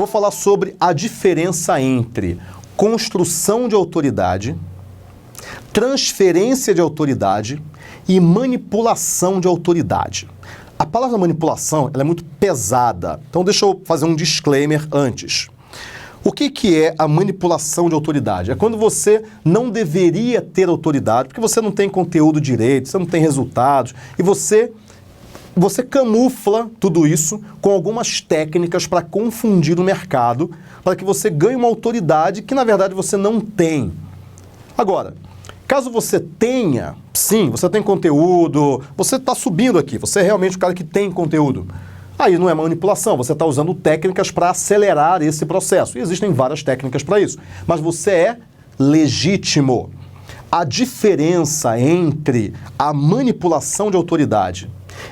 Vou falar sobre a diferença entre construção de autoridade, transferência de autoridade e manipulação de autoridade. A palavra manipulação ela é muito pesada, então deixa eu fazer um disclaimer antes. O que é a manipulação de autoridade? É quando você não deveria ter autoridade, porque você não tem conteúdo direito, você não tem resultados, e você camufla tudo isso com algumas técnicas para confundir o mercado, para que você ganhe uma autoridade que, na verdade, você não tem. Agora, caso você tenha, sim, você tem conteúdo, você está subindo aqui, você é realmente o cara que tem conteúdo. Aí não é manipulação, você está usando técnicas para acelerar esse processo. E existem várias técnicas para isso. Mas você é legítimo. A diferença entre a manipulação de autoridade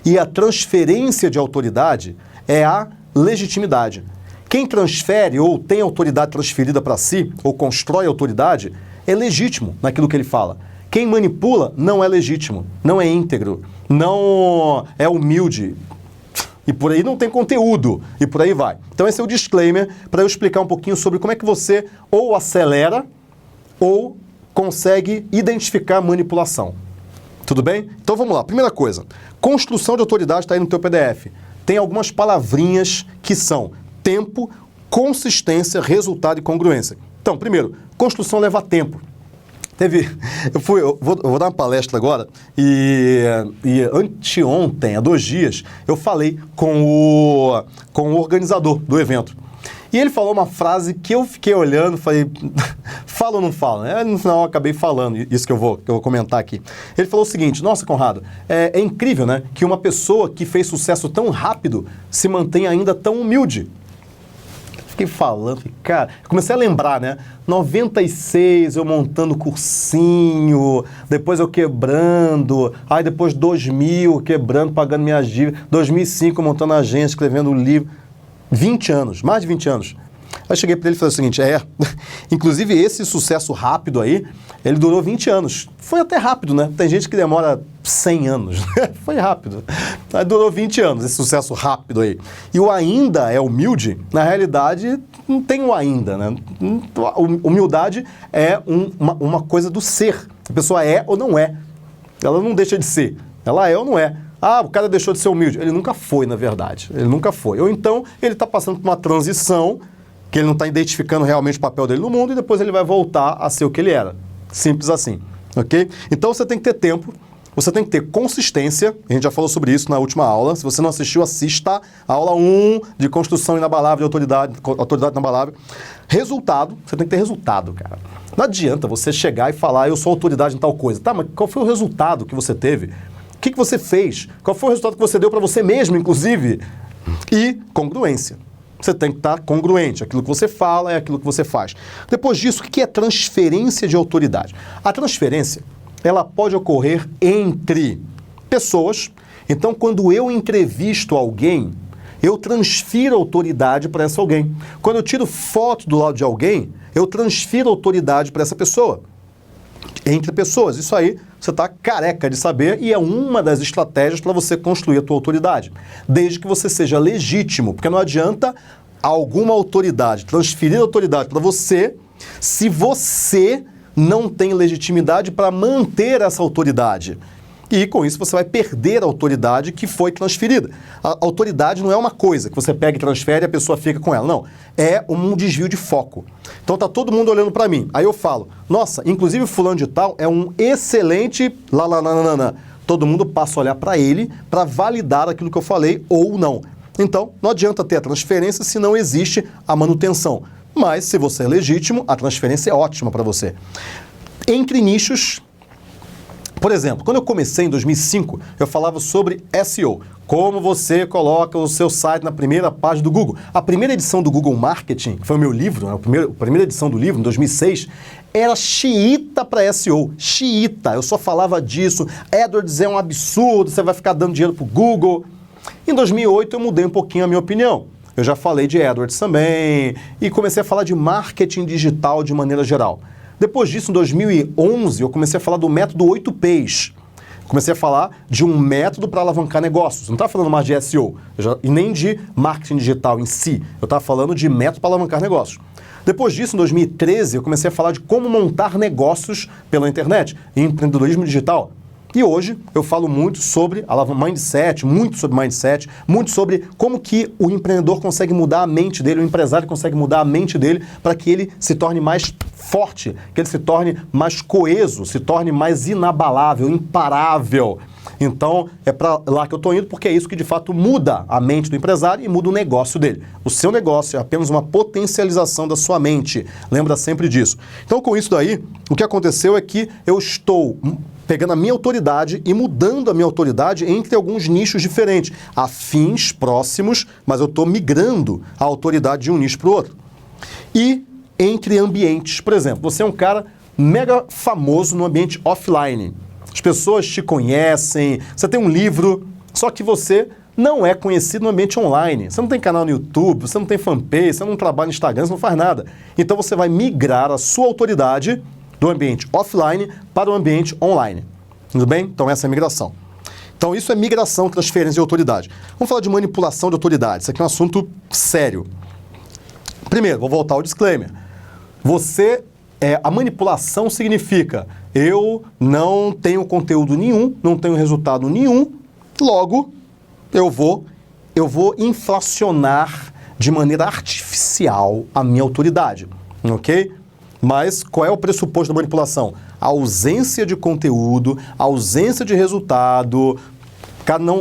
e a transferência de autoridade é a legitimidade. Quem transfere ou tem autoridade transferida para si, ou constrói autoridade, é legítimo naquilo que ele fala. Quem manipula não é legítimo, não é íntegro, não é humilde. E por aí não tem conteúdo, e por aí vai. Então esse é o disclaimer para eu explicar um pouquinho sobre como é que você ou acelera ou consegue identificar a manipulação. Tudo bem? Então vamos lá. Primeira coisa, construção de autoridade está aí no teu PDF. Tem algumas palavrinhas que são tempo, consistência, resultado e congruência. Então, primeiro, construção leva tempo. Eu vou dar uma palestra agora e anteontem, há 2 dias, eu falei com o organizador do evento. E ele falou uma frase que eu fiquei olhando, falei, fala ou não fala? No final eu acabei falando, isso que eu vou comentar aqui. Ele falou o seguinte, nossa, Conrado, é incrível, né, que uma pessoa que fez sucesso tão rápido se mantém ainda tão humilde. Fiquei falando, cara, comecei a lembrar, né? 96 eu montando cursinho, depois eu quebrando, aí depois 2000 quebrando, pagando minhas dívidas, 2005 montando agência, escrevendo livro, 20 anos, mais de 20 anos. Aí cheguei para ele e falei o seguinte, inclusive esse sucesso rápido aí, ele durou 20 anos. Foi até rápido, né? Tem gente que demora 100 anos, foi rápido. Aí durou 20 anos, esse sucesso rápido aí. E o ainda é humilde, na realidade, não tem o ainda, né? Humildade é uma coisa do ser. A pessoa é ou não é. Ela não deixa de ser. Ela é ou não é. Ah, o cara deixou de ser humilde. Ele nunca foi, na verdade. Ele nunca foi. Ou então, ele está passando por uma transição que ele não está identificando realmente o papel dele no mundo e depois ele vai voltar a ser o que ele era. Simples assim, ok? Então você tem que ter tempo, você tem que ter consistência, a gente já falou sobre isso na última aula, se você não assistiu, assista a aula 1 de construção inabalável de autoridade inabalável. Resultado, você tem que ter resultado, cara. Não adianta você chegar e falar, eu sou autoridade em tal coisa. Tá, mas qual foi o resultado que você teve? O que você fez? Qual foi o resultado que você deu para você mesmo, inclusive? E congruência. Você tem que estar congruente. Aquilo que você fala é aquilo que você faz. Depois disso, o que é transferência de autoridade? A transferência, ela pode ocorrer entre pessoas. Então, quando eu entrevisto alguém, eu transfiro autoridade para essa alguém. Quando eu tiro foto do lado de alguém, eu transfiro autoridade para essa pessoa. Entre pessoas. Isso aí você está careca de saber e é uma das estratégias para você construir a tua autoridade. Desde que você seja legítimo, porque não adianta alguma autoridade transferir autoridade para você se você não tem legitimidade para manter essa autoridade. E com isso você vai perder a autoridade que foi transferida. A autoridade não é uma coisa que você pega e transfere e a pessoa fica com ela. Não, é um desvio de foco. Então tá todo mundo olhando para mim. Aí eu falo, nossa, inclusive fulano de tal é um excelente... Todo mundo passa a olhar para ele para validar aquilo que eu falei ou não. Então não adianta ter a transferência se não existe a manutenção. Mas se você é legítimo, a transferência é ótima para você. Entre nichos... Por exemplo, quando eu comecei em 2005, eu falava sobre SEO. Como você coloca o seu site na primeira página do Google. A primeira edição do Google Marketing, que foi o meu livro, né, a primeira edição do livro, em 2006, era xiita para SEO. Xiita. Eu só falava disso. AdWords é um absurdo, você vai ficar dando dinheiro para o Google. Em 2008, eu mudei um pouquinho a minha opinião. Eu já falei de AdWords também e comecei a falar de marketing digital de maneira geral. Depois disso, em 2011, eu comecei a falar do método 8Ps. Comecei a falar de um método para alavancar negócios. Não estava falando mais de SEO, e nem de marketing digital em si. Eu estava falando de método para alavancar negócios. Depois disso, em 2013, eu comecei a falar de como montar negócios pela internet, em empreendedorismo digital. E hoje eu falo muito sobre mindset, muito sobre como que o empreendedor consegue mudar a mente dele, o empresário consegue mudar a mente dele para que ele se torne mais forte, que ele se torne mais coeso, se torne mais inabalável, imparável. Então, é para lá que eu estou indo, porque é isso que de fato muda a mente do empresário e muda o negócio dele. O seu negócio é apenas uma potencialização da sua mente. Lembra sempre disso. Então, com isso daí, o que aconteceu é que eu estou pegando a minha autoridade e mudando a minha autoridade entre alguns nichos diferentes, afins, próximos, mas eu estou migrando a autoridade de um nicho para o outro. E entre ambientes. Por exemplo, você é um cara mega famoso no ambiente offline. As pessoas te conhecem, você tem um livro, só que você não é conhecido no ambiente online. Você não tem canal no YouTube, você não tem fanpage, você não trabalha no Instagram, você não faz nada. Então você vai migrar a sua autoridade do ambiente offline para o ambiente online. Tudo bem? Então essa é a migração. Então isso é migração, transferência de autoridade. Vamos falar de manipulação de autoridade. Isso aqui é um assunto sério. Primeiro, vou voltar ao disclaimer. A manipulação significa eu não tenho conteúdo nenhum, não tenho resultado nenhum, logo eu vou inflacionar de maneira artificial a minha autoridade, ok? Mas qual é o pressuposto da manipulação? A ausência de conteúdo, a ausência de resultado,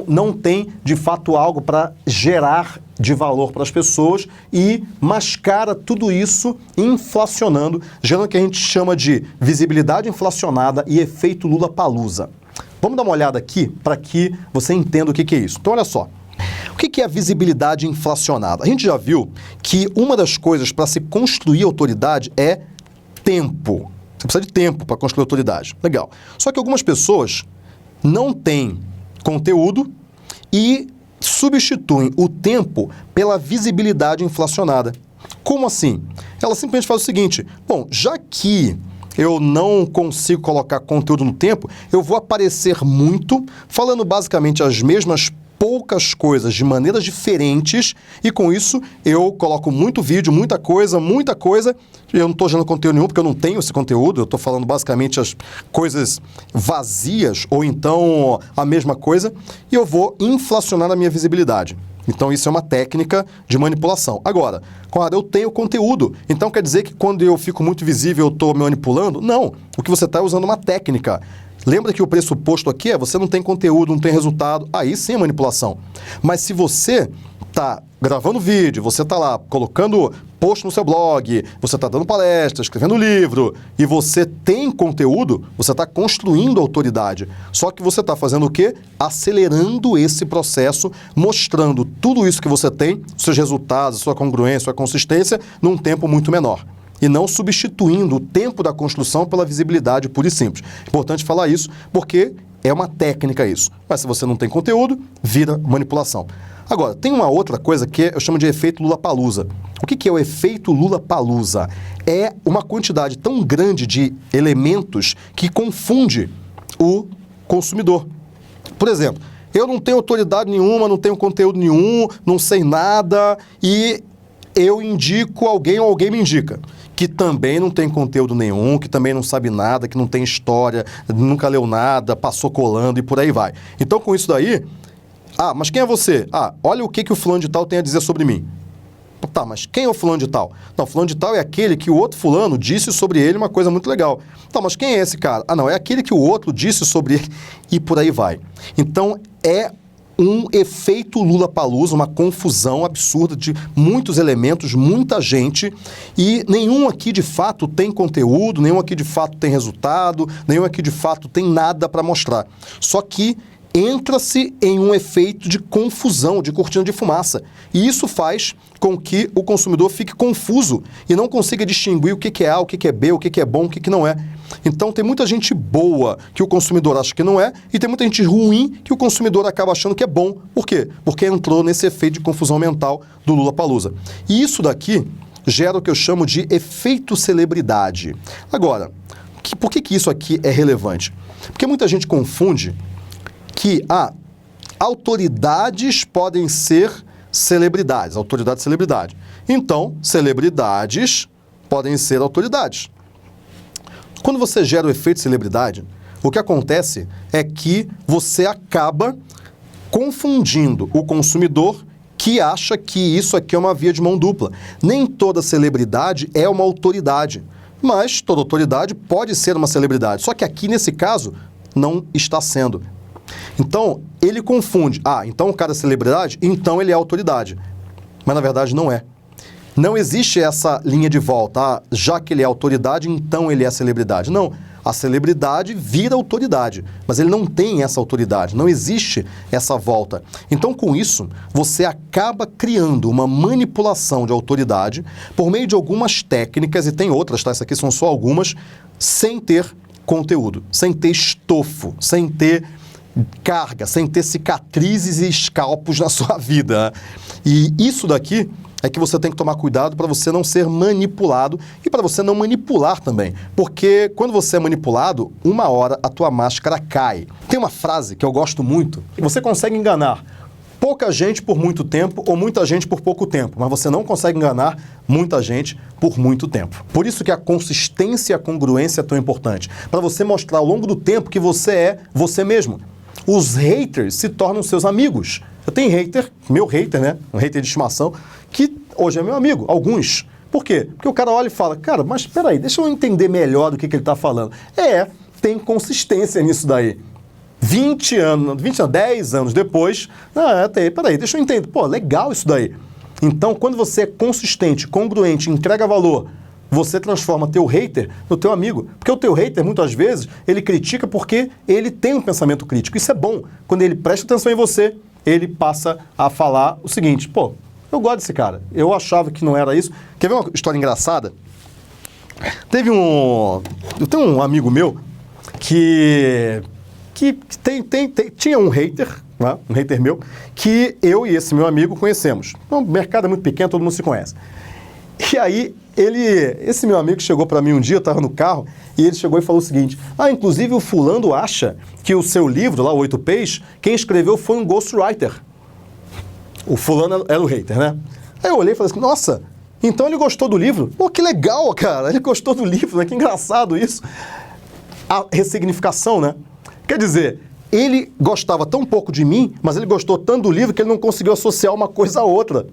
não tem de fato algo para gerar de valor para as pessoas e mascara tudo isso inflacionando, gerando o que a gente chama de visibilidade inflacionada e efeito Lula-Palusa. Vamos dar uma olhada aqui para que você entenda o que é isso. Então olha só, o que é a visibilidade inflacionada? A gente já viu que uma das coisas para se construir autoridade é tempo. Você precisa de tempo para construir autoridade. Legal. Só que algumas pessoas não têm conteúdo e substituem o tempo pela visibilidade inflacionada. Como assim? Ela simplesmente faz o seguinte: bom, já que eu não consigo colocar conteúdo no tempo, eu vou aparecer muito, falando basicamente as mesmas poucas coisas de maneiras diferentes, e com isso eu coloco muito vídeo, muita coisa, eu não estou gerando conteúdo nenhum porque eu não tenho esse conteúdo, eu estou falando basicamente as coisas vazias, ou então a mesma coisa, e eu vou inflacionar a minha visibilidade. Então isso é uma técnica de manipulação. Agora, Conrado, eu tenho conteúdo, então quer dizer que quando eu fico muito visível eu estou me manipulando? Não, o que você está é usando uma técnica. Lembra que o pressuposto aqui é você não tem conteúdo, não tem resultado, aí sim é manipulação. Mas se você está gravando vídeo, você está lá colocando post no seu blog, você está dando palestra, escrevendo livro, e você tem conteúdo, você está construindo autoridade. Só que você está fazendo o quê? Acelerando esse processo, mostrando tudo isso que você tem, seus resultados, sua congruência, sua consistência, num tempo muito menor. E não substituindo o tempo da construção pela visibilidade pura e simples. Importante falar isso, porque é uma técnica isso. Mas se você não tem conteúdo, vira manipulação. Agora, tem uma outra coisa que eu chamo de efeito Lula-Palusa. O que é o efeito Lula-Palusa? É uma quantidade tão grande de elementos que confunde o consumidor. Por exemplo, eu não tenho autoridade nenhuma, não tenho conteúdo nenhum, não sei nada, e eu indico alguém ou alguém me indica, que também não tem conteúdo nenhum, que também não sabe nada, que não tem história, nunca leu nada, passou colando e por aí vai. Então, com isso daí, mas quem é você? Olha o que o fulano de tal tem a dizer sobre mim. Tá, mas quem é o fulano de tal? Não, o fulano de tal é aquele que o outro fulano disse sobre ele uma coisa muito legal. Tá, mas quem é esse cara? Não, é aquele que o outro disse sobre ele e por aí vai. Então, é um efeito Lula-Palusa, uma confusão absurda de muitos elementos, muita gente, e nenhum aqui de fato tem conteúdo, nenhum aqui de fato tem resultado, nenhum aqui de fato tem nada para mostrar. Só que entra-se em um efeito de confusão, de cortina de fumaça. E isso faz com que o consumidor fique confuso e não consiga distinguir o que é A, o que é B, o que é bom, o que não é. Então tem muita gente boa que o consumidor acha que não é, e tem muita gente ruim que o consumidor acaba achando que é bom. Por quê? Porque entrou nesse efeito de confusão mental do Lula-Palusa. E isso daqui gera o que eu chamo de efeito celebridade. Agora, por que isso aqui é relevante? Porque muita gente confunde que autoridades podem ser celebridades, autoridade e celebridade. Então, celebridades podem ser autoridades. Quando você gera o efeito celebridade, o que acontece é que você acaba confundindo o consumidor que acha que isso aqui é uma via de mão dupla. Nem toda celebridade é uma autoridade, mas toda autoridade pode ser uma celebridade. Só que aqui, nesse caso, não está sendo. Então, ele confunde. Então o cara é celebridade, então ele é autoridade. Mas, na verdade, não é. Não existe essa linha de volta. Já que ele é autoridade, então ele é celebridade. Não. A celebridade vira autoridade, mas ele não tem essa autoridade, não existe essa volta. Então, com isso, você acaba criando uma manipulação de autoridade por meio de algumas técnicas, e tem outras, tá? Essas aqui são só algumas, sem ter conteúdo, sem ter estofo, sem ter carga, sem ter cicatrizes e escalpos na sua vida. E isso daqui é que você tem que tomar cuidado para você não ser manipulado e para você não manipular também. Porque quando você é manipulado, uma hora a tua máscara cai. Tem uma frase que eu gosto muito: você consegue enganar pouca gente por muito tempo ou muita gente por pouco tempo, mas você não consegue enganar muita gente por muito tempo. Por isso que a consistência e a congruência é tão importante, para você mostrar ao longo do tempo que você é você mesmo. Os haters se tornam seus amigos. Eu tenho hater, meu hater, né? Um hater de estimação, que hoje é meu amigo, alguns. Por quê? Porque o cara olha e fala, cara, mas peraí, deixa eu entender melhor do que ele está falando. Tem consistência nisso daí. 10 anos depois, peraí, deixa eu entender. Pô, legal isso daí. Então, quando você é consistente, congruente, entrega valor, você transforma teu hater no teu amigo. Porque o teu hater, muitas vezes, ele critica porque ele tem um pensamento crítico. Isso é bom. Quando ele presta atenção em você, ele passa a falar o seguinte, pô, eu gosto desse cara, eu achava que não era isso. Quer ver uma história engraçada? Eu tenho um amigo meu que tinha um hater, né? Um hater meu, que eu e esse meu amigo conhecemos. O mercado é muito pequeno, todo mundo se conhece. E aí, esse meu amigo chegou para mim um dia, eu estava no carro, e ele chegou e falou o seguinte, inclusive o fulano acha que o seu livro, lá, o 8 Ps, quem escreveu foi um ghostwriter. O fulano era o hater, né? Aí eu olhei e falei assim, nossa, então ele gostou do livro? Pô, que legal, cara, ele gostou do livro, né? Que engraçado isso. A ressignificação, né? Quer dizer, ele gostava tão pouco de mim, mas ele gostou tanto do livro que ele não conseguiu associar uma coisa a outra.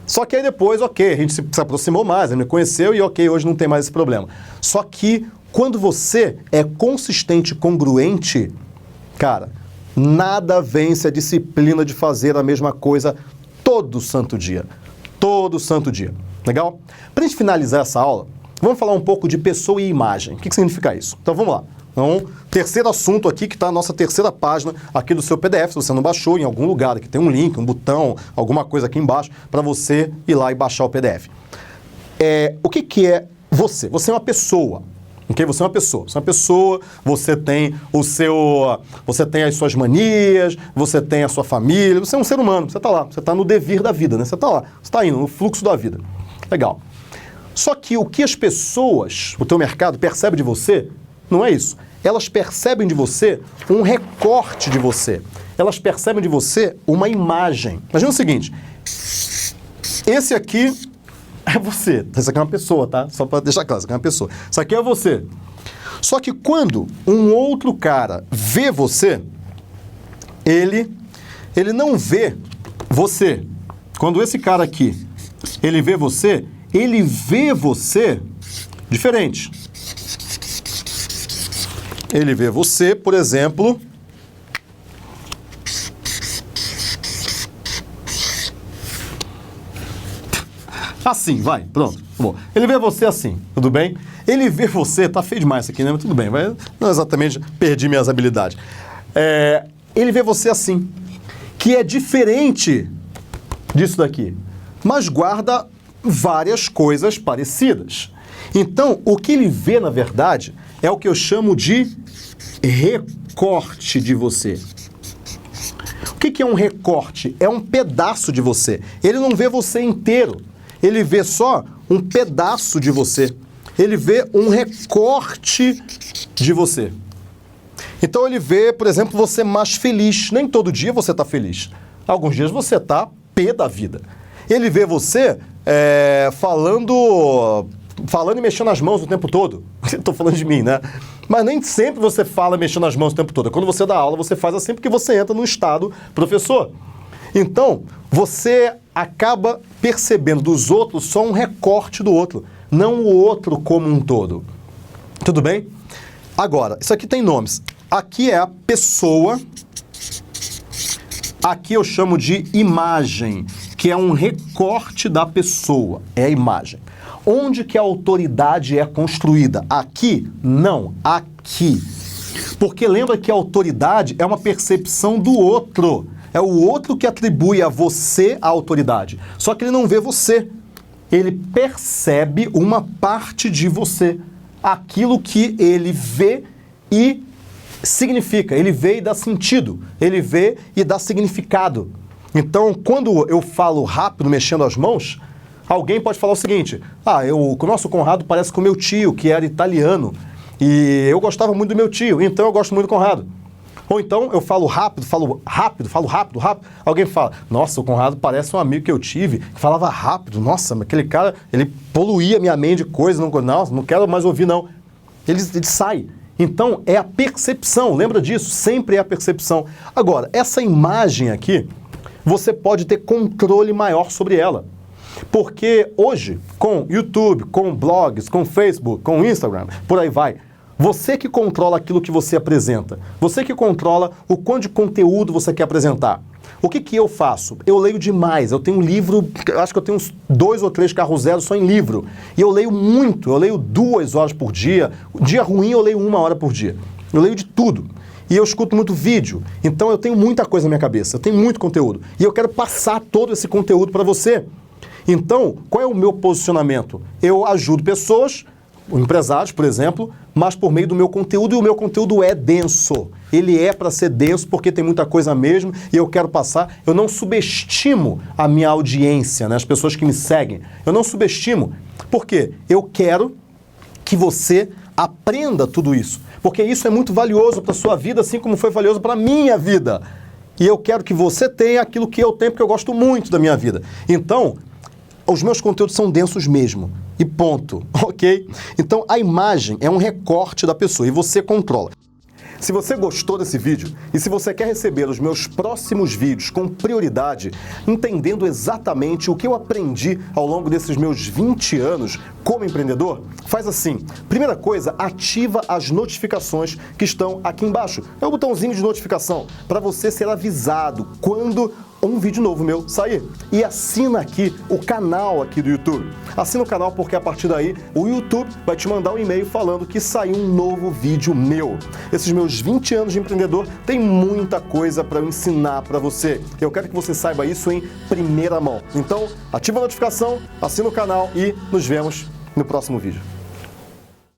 Só que aí depois, a gente se aproximou mais, ele me conheceu e hoje não tem mais esse problema. Só que quando você é consistente e congruente, cara, nada vence a disciplina de fazer a mesma coisa todo santo dia. Todo santo dia. Legal? Para a gente finalizar essa aula, vamos falar um pouco de pessoa e imagem. O que significa isso? Então vamos lá. Então, terceiro assunto aqui, que está na nossa terceira página aqui do seu PDF, se você não baixou, em algum lugar, aqui tem um link, um botão, alguma coisa aqui embaixo, para você ir lá e baixar o PDF. O que é você? Você é uma pessoa. Okay? Você é uma pessoa. Você é uma pessoa, você tem você tem as suas manias, você tem a sua família, você é um ser humano, você está lá, você está no devir da vida, né? Você está lá, você está indo no fluxo da vida. Legal. Só que o que as pessoas, o teu mercado, percebe de você, não é isso. Elas percebem de você um recorte de você. Elas percebem de você uma imagem. Imagina o seguinte, esse aqui é você. Essa aqui é uma pessoa, tá? Só para deixar claro, essa aqui é uma pessoa. Isso aqui é você. Só que quando um outro cara vê você, ele não vê você. Quando esse cara aqui, ele vê você diferente. Ele vê você, por exemplo, assim, vai, pronto. Bom, ele vê você assim, tudo bem? Ele vê você, tá feio demais isso aqui, né? Mas tudo bem, não exatamente, perdi minhas habilidades. Ele vê você assim, que é diferente disso daqui, mas guarda várias coisas parecidas. Então, o que ele vê, na verdade, é o que eu chamo de recorte de você. O que é um recorte? É um pedaço de você. Ele não vê você inteiro. Ele vê só um pedaço de você. Ele vê um recorte de você. Então ele vê, por exemplo, você mais feliz. Nem todo dia você está feliz. Alguns dias você está pé da vida. Ele vê você falando e mexendo as mãos o tempo todo. Estou falando de mim, né? Mas nem sempre você fala mexendo as mãos o tempo todo. Quando você dá aula, você faz assim porque você entra no estado professor. Então, você acaba percebendo dos outros só um recorte do outro, não o outro como um todo. Tudo bem? Agora, isso aqui tem nomes. Aqui é a pessoa, aqui eu chamo de imagem, que é um recorte da pessoa, é a imagem. Onde que a autoridade é construída? Aqui? Não, aqui. Porque lembra que a autoridade é uma percepção do outro. É o outro que atribui a você a autoridade. Só que ele não vê você. Ele percebe uma parte de você. Aquilo que ele vê e significa. Ele vê e dá sentido. Ele vê e dá significado. Então, quando eu falo rápido, mexendo as mãos, alguém pode falar o seguinte: o nosso Conrado parece com o meu tio, que era italiano, e eu gostava muito do meu tio, então eu gosto muito do Conrado. Ou então eu falo rápido. Alguém fala: nossa, o Conrado parece um amigo que eu tive, que falava rápido. Nossa, aquele cara, ele poluía minha mente de coisa, não quero mais ouvir, não. Ele sai. Então, é a percepção, lembra disso? Sempre é a percepção. Agora, essa imagem aqui, você pode ter controle maior sobre ela. Porque hoje, com YouTube, com blogs, com Facebook, com Instagram, por aí vai, você que controla aquilo que você apresenta. Você que controla o quanto de conteúdo você quer apresentar. O que eu faço? Eu leio demais. Eu tenho um livro, acho que eu tenho uns 2 ou 3 carros zero só em livro. E eu leio muito, eu leio 2 horas por dia. Dia ruim eu leio 1 hora por dia. Eu leio de tudo. E eu escuto muito vídeo. Então eu tenho muita coisa na minha cabeça, eu tenho muito conteúdo. E eu quero passar todo esse conteúdo para você. Então, qual é o meu posicionamento? Eu ajudo pessoas, empresários, por exemplo, mas por meio do meu conteúdo, e o meu conteúdo é denso. Ele é para ser denso porque tem muita coisa mesmo e eu quero passar. Eu não subestimo a minha audiência, né, as pessoas que me seguem. Eu não subestimo. Por quê? Eu quero que você aprenda tudo isso. Porque isso é muito valioso para a sua vida, assim como foi valioso para a minha vida. E eu quero que você tenha aquilo que eu tenho, porque eu gosto muito da minha vida. Então, os meus conteúdos são densos mesmo. E ponto, ok? Então, a imagem é um recorte da pessoa e você controla. Se você gostou desse vídeo e se você quer receber os meus próximos vídeos com prioridade, entendendo exatamente o que eu aprendi ao longo desses meus 20 anos como empreendedor, faz assim. Primeira coisa, ativa as notificações que estão aqui embaixo. É o botãozinho de notificação para você ser avisado quando um vídeo novo meu sair. E assina aqui o canal aqui do YouTube. Assina o canal porque a partir daí o YouTube vai te mandar um e-mail falando que saiu um novo vídeo meu. Esses meus 20 anos de empreendedor tem muita coisa para eu ensinar para você. Eu quero que você saiba isso em primeira mão. Então, ativa a notificação, assina o canal e nos vemos no próximo vídeo.